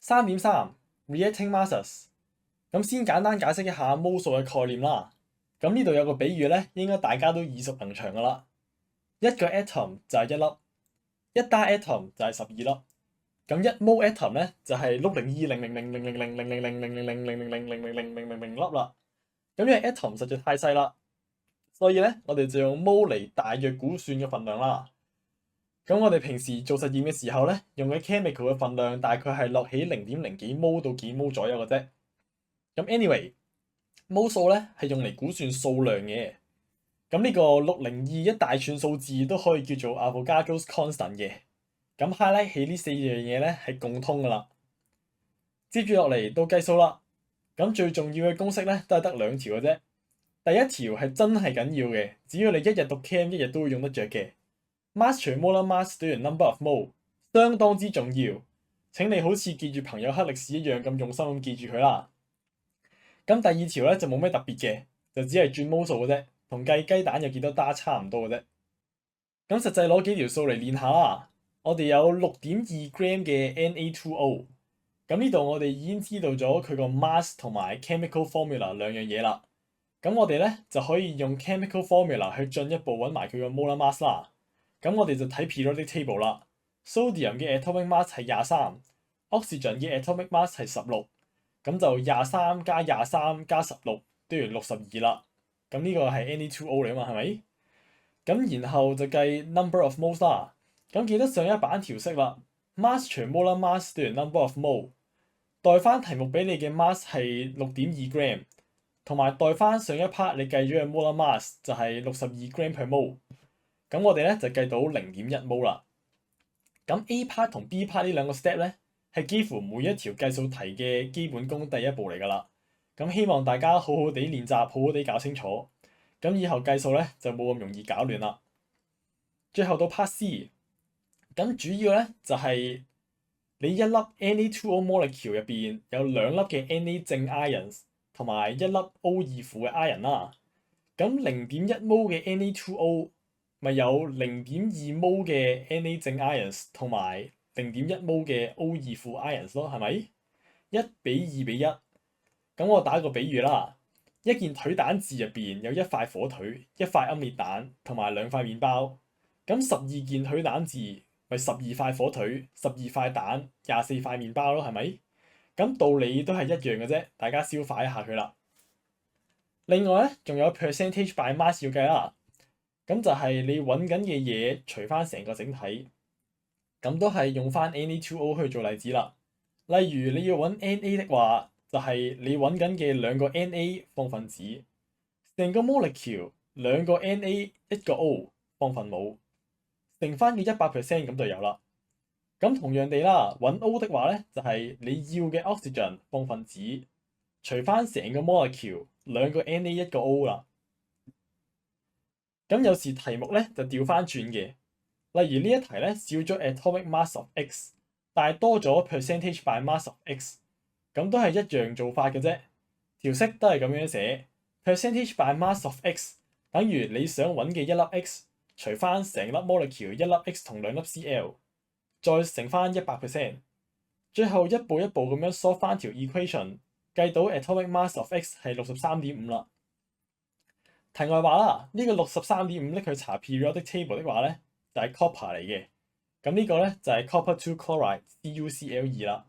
3.3 Reacting masses。咁先簡單解釋一下 mol 數嘅概念啦。咁呢度有個比喻咧，應該大家都耳熟能詳噶啦。一個 atom 就係1粒，一打 atom 就係12粒。咁1 mol atom 咧就係602000000000000000000000000粒啦。咁因為 atom 實在太細啦，所以咧我哋就用 mol 嚟大約估算嘅份量啦。咁我哋平時做實驗嘅時候咧，用嘅 chemical 嘅份量大概係落喺0.0幾 mol 到幾 mol 左右嘅啫。咁 anyway，mol 數咧係用嚟估算數量嘅。咁呢個602一大串數字都可以叫做 Avogadro's constant 嘅。咁 highlight 起呢4樣嘢咧係共通噶啦。接住落嚟到計數啦。咁最重要嘅公式咧都係得2條嘅啫。第一條係真係緊要嘅，只要你一日讀 Chem 一日都會用得着嘅。mass 除 molar mass 等於 number of mol， 相當之重要。請你好似記住朋友黑歷史一樣咁用心咁記住佢啦。咁第二條咧就冇咩特別嘅，就只係轉 mol 數嘅啫，同計雞蛋有幾多打差唔多嘅啫。咁實際攞幾條數嚟練下啦。我哋有6.2 gram 嘅 Na2O。咁呢度我哋已經知道咗佢個 mass 同埋 chemical formula 兩樣嘢啦。咁我哋咧就可以用 chemical formula 去進一步揾埋佢個 molar mass 啦。咁我哋就睇 periodic table 啦。Sodium 嘅 atomic mass 係23，oxygen 嘅 atomic mass 係16。咁就23加23加16等於62啦。咁呢個係 Na2O 嚟啊嘛，係咪？咁然後就計 number of moles 啦。咁記得上一版調色啦。mass 除 molar mass 等於 number of mole。代翻題目俾你嘅 mass 係6.2 gram， 同埋代翻上一 part 你計咗嘅 molar mass 就係62 gram per mole。咁我哋咧就計到0.1 mol 啦。咁 A part 同 B part 呢兩個 step 咧係幾乎每一條計數題嘅基本功第一步嚟㗎啦。咁希望大家好好地練習，好好地搞清楚。咁以後計數咧就冇咁容易搞亂啦。最後到 part C， 咁主要咧就係你一粒 Na2O molecule 入邊有2粒嘅 Na 正 ions 同埋一粒 O 二負嘅 ion 啦。咁0.1 mol 嘅 Na2O 咪有0.2 mol 嘅 Na 正 ions 同埋0.1 mol 嘅 O 二負 ions 咯，係咪？1比2比1。咁我打個比喻啦，一件腿蛋治入邊有1塊火腿、1塊奄列蛋同埋2塊麵包。咁12件腿蛋治咪12塊火腿、12塊蛋、24塊麵包咯，係咪？咁道理都係一樣嘅啫，大家消化一下佢啦。另外咧，仲有 percentage by mass 要計啦。咁就係你揾緊嘅嘢除翻成個整體，咁都係用翻 Na2O 去做例子啦。例如你要揾 Na 的話，就係你揾緊嘅2個 Na 放分子，成個 molecule 2個 Na 1個 O 放分母，乘翻嘅100% 咁就有啦。咁同樣地啦，揾 O 的話咧，就係你要嘅 oxygen 放分子，除翻成個 molecule 2個 Na 1個 O 啦。咁有時題目咧就調翻轉嘅，例如呢一題咧少咗 atomic mass of X， 但係多咗 percentage by mass of X， 咁都係一樣做法嘅啫。條式都係咁樣寫 percentage by mass of X 等於你想揾嘅一粒 X 除翻成粒 molecule 一粒 X 同2粒 Cl， 再乘翻100%， 最後一步一步咁樣 solve 翻條 equation， 計到 atomic mass of X 係63.5啦。題外話啦，呢個63.5拎去查 periodic table 的話咧，就係 copper 嚟嘅。咁呢個咧就係 copper 2 chloride CuCl2啦。